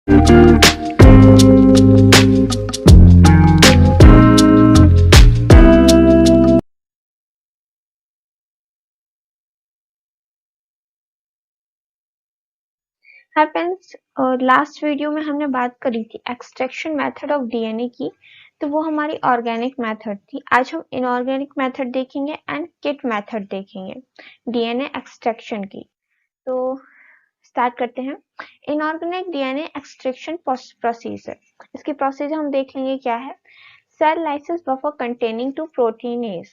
Hi friends, last video में हमने बात करी थी एक्सट्रैक्शन मेथड ऑफ डीएनए की। तो वो हमारी ऑर्गेनिक मेथड थी। आज हम इनऑर्गेनिक मेथड देखेंगे एंड किट मेथड देखेंगे डीएनए एक्सट्रैक्शन की। तो स्टार्ट करते हैं। इनऑर्गेनिक डीएनए एक्सट्रैक्शन प्रोसीजर, इसकी प्रोसीजर हम देख लेंगे क्या है। Cell lysis buffer containing to proteinase.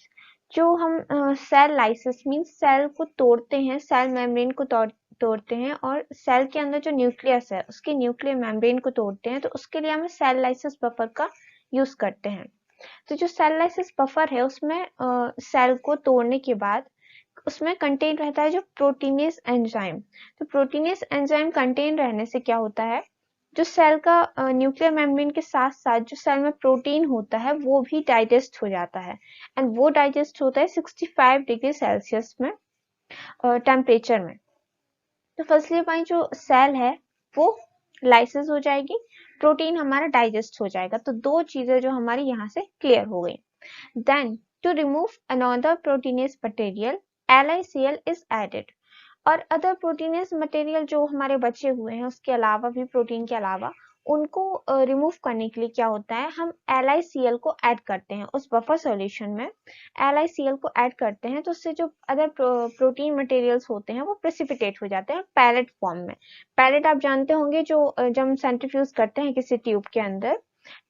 जो हम सेल लाइसिस मींस सेल को तोड़ते हैं, सेल मेम्ब्रेन को तोड़ते हैं और सेल के अंदर जो न्यूक्लियस है उसके न्यूक्लियर मेम्ब्रेन को तोड़ते हैं, तो उसके लिए हमें सेल लाइसिस बफर का यूज करते हैं। तो जो सेल लाइसिस बफर है उसमें सेल को तोड़ने के बाद उसमें कंटेन रहता है जो प्रोटीनेज एंजाइम। तो प्रोटीनेज एंजाइम कंटेन रहने से क्या होता है, जो सेल का न्यूक्लियर मेम्ब्रेन के साथ साथ जो सेल में प्रोटीन होता है वो भी डाइजेस्ट हो जाता है। एंड वो डाइजेस्ट होता है 65 डिग्री सेल्सियस में टेम्परेचर में। तो फर्स्टली हमारी जो सेल है वो लाइसिस हो जाएगी, प्रोटीन हमारा डाइजेस्ट हो जाएगा। तो दो चीजें जो हमारी यहाँ से क्लियर हो गई। Then to remove another proteinase material LICL is added. और अदर प्रोटीनेज मटेरियल जो हमारे बचे हुए हैं उसके अलावा भी, प्रोटीन के अलावा, उनको रिमूव करने के लिए क्या होता है, हम LICL को ऐड करते हैं उस बफर सॉल्यूशन में। LICL को ऐड करते हैं तो उससे जो अदर प्रोटीन मटेरियल्स होते हैं वो प्रेसिपिटेट हो जाते हैं पैलेट फॉर्म में। पैलेट आप जानते होंगे, जो जब हम सेंट्रीफ्यूज करते हैं किसी ट्यूब के अंदर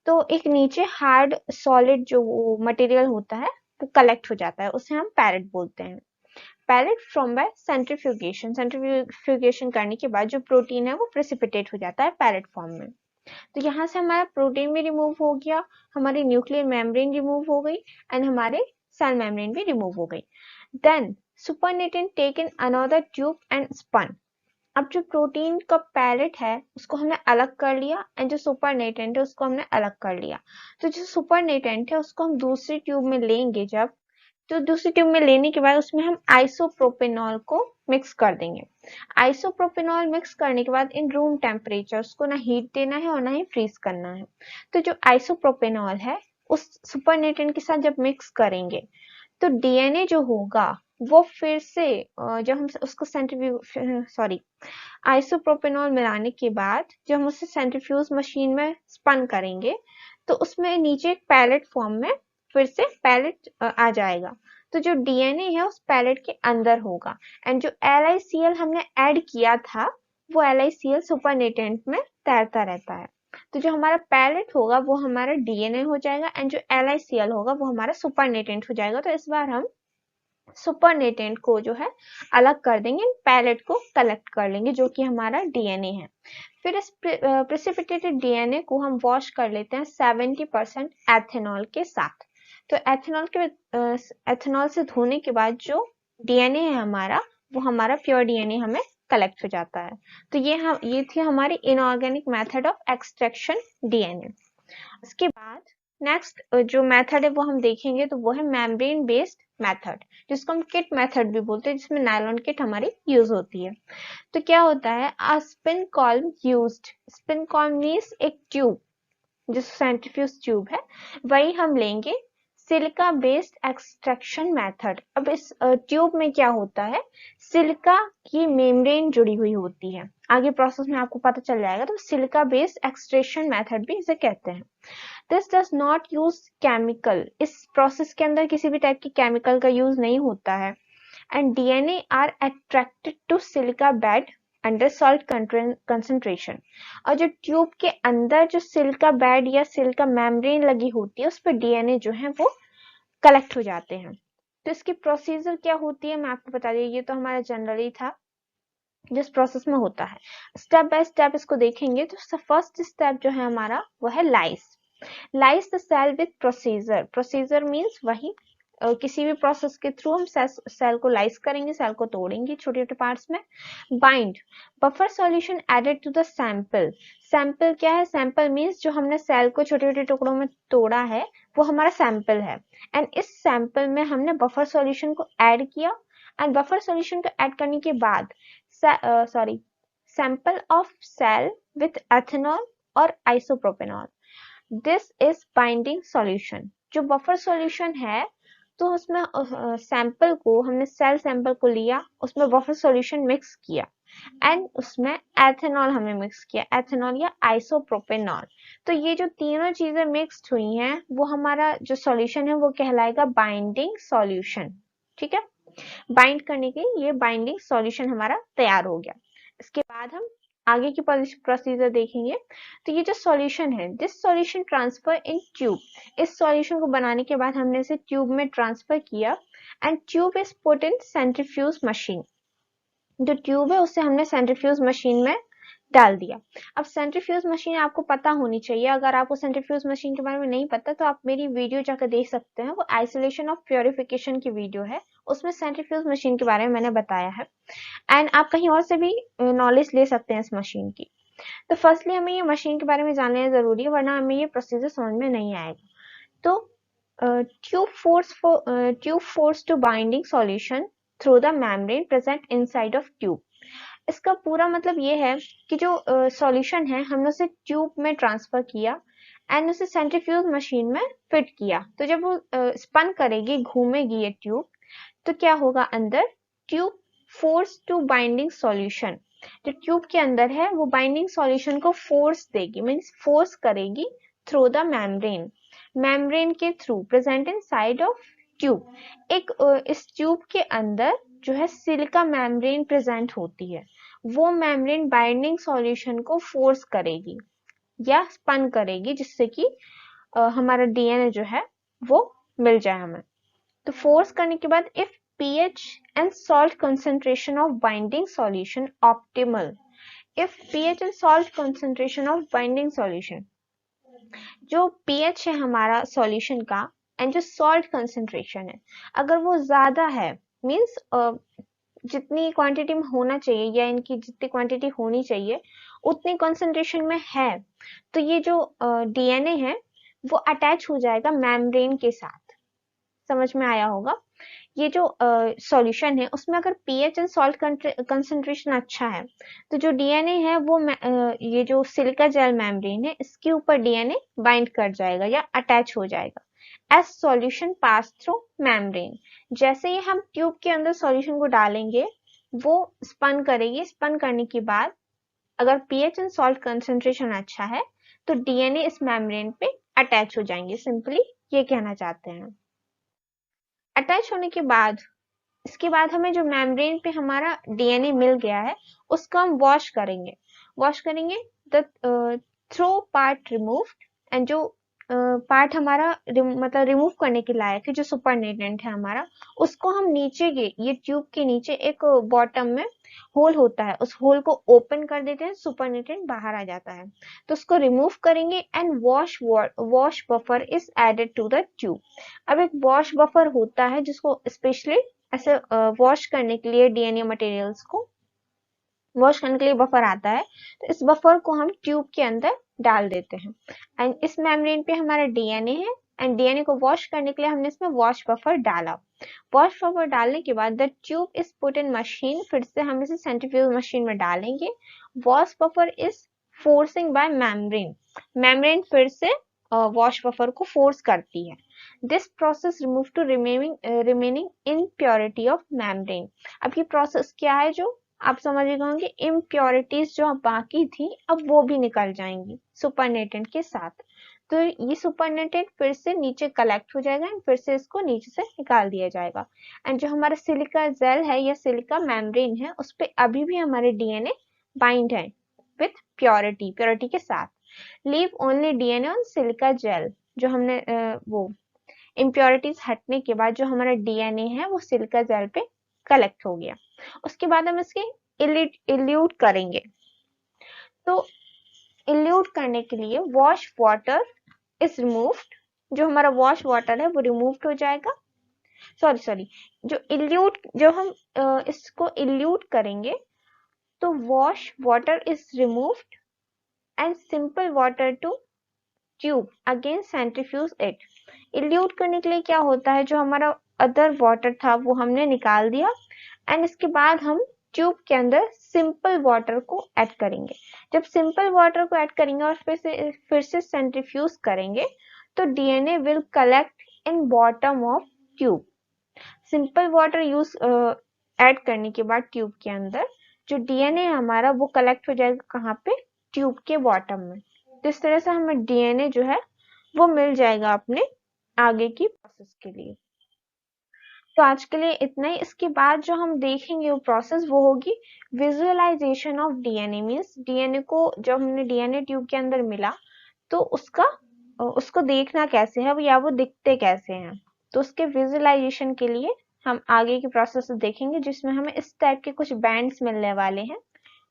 तो एक नीचे हार्ड सॉलिड जो मटेरियल होता है वो कलेक्ट हो जाता है, उसे हम पैलेट बोलते हैं। Pellet from by centrifugation, centrifugation करने के बाद जो प्रोटीन है वो प्रेसिपिटेट हो जाता है पैलेट फॉर्म में। तो यहाँ से हमारा प्रोटीन भी रिमूव हो गया, हमारी न्यूक्लियर मेम्ब्रेन रिमूव हो गई एंड हमारे सेल मेम्ब्रेन भी रिमूव हो गई। Then supernatant taken another tube and spun. अब जो प्रोटीन का पैलेट है उसको हमने अलग कर लिया एंड जो सुपरनेटेंट है उसको हमने अलग कर लिया। तो जो सुपरनेटेंट है उसको हम दूसरी ट्यूब में लेंगे जब, तो दूसरी ट्यूब में लेने के बाद उसमें हम आइसोप्रोपेनॉल को मिक्स कर देंगे। आइसोप्रोपेनॉल मिक्स करने के बाद इन रूम टेम्परेचर उसको ना हीट देना है और ना ही फ्रीज करना है। तो जो आइसोप्रोपेनॉल है उस सुपरनेटेंट के साथ जब मिक्स करेंगे तो डीएनए जो होगा वो फिर से जब हम उसको आइसोप्रोपेनॉल मिलाने के बाद जब हम उसे सेंट्रीफ्यूज मशीन में स्पन करेंगे तो उसमें नीचे एक पैलेट फॉर्म में फिर से पैलेट आ जाएगा। तो जो डीएनए है उस पैलेट के अंदर होगा एंड जो LICL हमने ऐड किया था वो LICL सुपरनेटेंट में तैरता रहता है। तो जो हमारा पैलेट होगा वो हमारा डीएनए हो जाएगा एंड जो LICL होगा वो हमारा सुपरनेटेंट हो जाएगा। तो इस बार हम सुपरनेटेंट को जो है अलग कर देंगे, पैलेट को कलेक्ट कर लेंगे जो कि हमारा डीएनए है। फिर इस प्रेसिपिटेटेड डीएनए को हम वॉश कर लेते हैं 70% एथेनॉल के साथ। तो एथेनॉल से धोने के बाद जो डीएनए है हमारा वो हमारा प्योर डीएनए हमें कलेक्ट हो जाता है। तो ये थी हमारी inorganic method of extraction DNA. इसके बाद नेक्स्ट जो मेथड है वो हम देखेंगे तो वो है मेम्ब्रेन बेस्ड मेथड, जिसको हम किट मेथड भी बोलते हैं, जिसमें नायलॉन किट हमारी यूज होती है। तो क्या होता है, spin column used. Spin column means एक ट्यूब, जो सेंट्रीफ्यूज ट्यूब है वही हम लेंगे। Silica based extraction method. अब इस ट्यूब में क्या होता है, सिलिका की मेम्ब्रेन जुड़ी हुई होती है। आगे प्रोसेस में आपको पता चल जाएगा। तो सिलिका बेस्ड एक्सट्रैक्शन मेथड भी इसे कहते हैं। This does not use chemical. इस प्रोसेस के अंदर किसी भी टाइप की केमिकल का यूज नहीं होता है। And DNA are attracted to silica bead under salt concentration. और जो ट्यूब के अंदर जो सिलिका बेड या सिलिका मेम्ब्रेन लगी होती है उस पर डीएनए जो है वो कलेक्ट हो जाते हैं। तो इसकी प्रोसीजर क्या होती है मैं आपको बता दी। ये तो हमारा जनरली था जिस प्रोसेस में होता है। स्टेप बाय स्टेप इसको देखेंगे। तो फर्स्ट स्टेप जो है हमारा वो है लाइस the cell with procedure. Procedure means वही किसी भी प्रोसेस के थ्रू हम सेल को लाइस करेंगे, सेल को तोड़ेंगे छोटे छोटे पार्ट्स में। Bind buffer solution added to the sample. Sample क्या है, सैंपल मींस जो हमने सेल को छोटे छोटे टुकड़ों में तोड़ा है वो हमारा सैंपल है। एंड इस सैंपल में हमने बफर सॉल्यूशन को ऐड किया एंड बफर सॉल्यूशन को ऐड करने के बाद sample of cell with ethanol और isopropanol. This is binding solution. जो बफर सॉल्यूशन है तो उसमें सैंपल को हमने सेल सैंपल को लिया, उसमें बफर सॉल्यूशन मिक्स किया एंड उसमें एथेनॉल हमने मिक्स किया, एथेनॉल या आइसोप्रोपेनॉल। तो ये जो तीनों चीजें मिक्स्ड हुई हैं वो हमारा जो सॉल्यूशन है वो कहलाएगा बाइंडिंग सॉल्यूशन। ठीक है, बाइंड करने के लिए ये बाइंडिंग सॉल्यूशन हमारा तैयार हो गया। इसके बाद हम आगे की प्रोसीजर देखेंगे। तो ये जो सॉल्यूशन है, this solution transfer in tube, इस सॉल्यूशन को बनाने के बाद हमने इसे ट्यूब में ट्रांसफर किया and tube is put in centrifuge machine. जो ट्यूब है उसे हमने सेंट्रीफ्यूज मशीन में डाल दिया। अब सेंट्रीफ्यूज मशीन आपको पता होनी चाहिए, अगर आपको सेंट्रीफ्यूज मशीन के बारे में नहीं पता तो आप मेरी वीडियो जाकर देख सकते हैं, वो आइसोलेशन ऑफ प्योरिफिकेशन की वीडियो है, उसमें सेंट्रीफ्यूज मशीन के बारे में मैंने बताया है एंड आप कहीं और से भी नॉलेज ले सकते हैं इस मशीन की। तो फर्स्टली हमें ये मशीन के बारे में जानना जरूरी है, वरना हमें ये प्रोसीजर समझ में नहीं आएगा। तो tube force to binding solution through the membrane present inside of tube. इसका पूरा मतलब ये है कि जो सॉल्यूशन है हमने उसे ट्यूब में ट्रांसफर किया एंड उसे सेंट्रीफ्यूज मशीन में फिट किया। तो जब वो स्पन करेगी, घूमेगी ये ट्यूब, तो क्या होगा अंदर, tube force to binding solution, जो ट्यूब के अंदर है वो बाइंडिंग सॉल्यूशन को फोर्स देगी, मीन्स फोर्स करेगी थ्रू द मेम्ब्रेन, मेम्ब्रेन के थ्रू present inside of tube. एक इस ट्यूब के अंदर जो है सिलिका मेम्ब्रेन प्रेजेंट होती है, वो मेम्ब्रेन बाइंडिंग सॉल्यूशन को फोर्स करेगी या स्पन करेगी जिससे कि हमारा डीएनए जो है वो मिल जाए हमें। तो फोर्स करने के बाद if pH and salt concentration of binding solution optimal, if pH and salt concentration of binding solution, जो pH है हमारा सॉल्यूशन का एंड जो सॉल्ट कंसेंट्रेशन है अगर वो ज्यादा है, मींस जितनी क्वांटिटी में होना चाहिए या इनकी जितनी क्वांटिटी होनी चाहिए उतनी कंसेंट्रेशन में है, तो ये जो डीएनए है वो अटैच हो जाएगा मेम्ब्रेन के साथ। समझ में आया होगा। ये जो सॉल्यूशन है उसमें अगर पीएच एंड सॉल्ट कंसेंट्रेशन अच्छा है तो जो डीएनए है वो ये जो सिलिका जेल मेम्ब्रेन है इसके ऊपर डीएनए बाइंड कर जाएगा या अटैच हो जाएगा as solution pass through membrane. जैसे ही हम ट्यूब के अंदर सॉल्यूशन को डालेंगे वो स्पन करेगी, स्पन करने के बाद अगर पीएच एंड सॉल्ट कंसेंट्रेशन अच्छा है तो डीएनए इस मेम्ब्रेन पे अटैच हो जाएंगे। सिंपली ये कहना चाहते हैं। अटैच होने के बाद इसके बाद हमें जो मेम्ब्रेन पे हमारा डीएनए मिल गया है उसको हम वॉश करेंगे। वॉश करेंगे the throw part removed, and जो पार्ट हमारा मतलब रिमूव करने के लायक है जो सुपरनेटेंट है हमारा, उसको हम नीचे के ये ट्यूब के नीचे एक बॉटम में होल होता है, उस होल को ओपन कर देते हैं, सुपरनेटेंट बाहर आ जाता है। तो उसको रिमूव करेंगे and wash buffer is added to the tube. अब एक वॉश बफर होता है जिसको स्पेशली ऐसे वॉश करने के लिए डीएनए मटेरियल्स को वॉश करने के लिए बफर आता है, तो इस बफर को हम ट्यूब के अंदर डाल देते हैं एंड इस मेम्ब्रेन पे हमारा डीएनए है एंड डीएनए को वॉश करने के लिए हमने इसमें वॉश बफर डाला। वॉश बफर डालने के बाद the tube is put in machine, फिर से हम इसे सेंट्रीफ्यूज मशीन में डालेंगे। Wash buffer is forcing by membrane, membrane फिर से वॉश बफर को फोर्स करती है। This process remove to remaining impurity of membrane. अब ये प्रोसेस क्या है, जो आप समझ गए होंगे, इम्प्योरिटीज जो बाकी थी अब वो भी निकल जाएंगी सुपरनेटेंट के साथ। तो ये सुपरनेटेंट फिर से नीचे कलेक्ट हो जाएगा एंड फिर से इसको नीचे से निकाल दिया जाएगा एंड जो हमारा सिलिका जेल है या सिलिका मेम्ब्रेन है उस पे अभी भी हमारे डीएनए बाइंड है विथ प्योरिटी के साथ। Leave only DNA on silica gel, जो हमने वो इम्प्योरिटीज हटने के बाद जो हमारा डीएनए है वो सिलिका जेल पे कलेक्ट हो गया। उसके बाद हम इसके इल्यूट करेंगे। तो इल्यूट करने के लिए वॉश वाटर इज रिमूव्ड, जो हमारा वॉश वाटर है वो रिमूव्ड हो जाएगा। सॉरी जो हम इसको इल्यूट करेंगे तो wash water is removed and simple water to tube again centrifuge it. Elute करने के लिए क्या होता है, जो हमारा अदर वाटर था वो हमने निकाल दिया एंड इसके बाद हम ट्यूब के अंदर सिंपल वाटर को ऐड करेंगे। जब सिंपल वाटर को ऐड करेंगे और फिर से सेंट्रीफ्यूज करेंगे तो DNA will collect in bottom of tube. Simple water use add करने के बाद ट्यूब के अंदर जो डीएनए हमारा वो कलेक्ट हो जाएगा कहाँ पे, ट्यूब के बॉटम में। तो इस तरह से हमें डीएनए जो है वो मिल जाएगा अपने आगे की प्रोसेस के लिए। तो आज के लिए इतना ही। इसके बाद जो हम देखेंगे वो प्रोसेस वो होगी visualization of DNA. Means DNA को जब हमने डीएनए ट्यूब के अंदर मिला तो उसको देखना कैसे है या वो दिखते कैसे हैं। तो उसके विजुअलाइजेशन के लिए हम आगे की प्रोसेस देखेंगे जिसमें हमें इस टाइप के कुछ बैंड्स मिलने वाले हैं।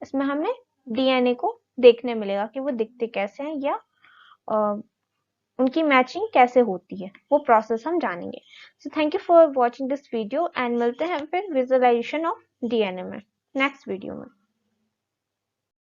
इसमें हमें डीएनए को देखने मिलेगा कि वो दिखते कैसे हैं या उनकी मैचिंग कैसे होती है, वो प्रोसेस हम जानेंगे। So thank you for watching this video and मिलते हैं फिर विजुअलाइजेशन ऑफ डीएनए में नेक्स्ट वीडियो में।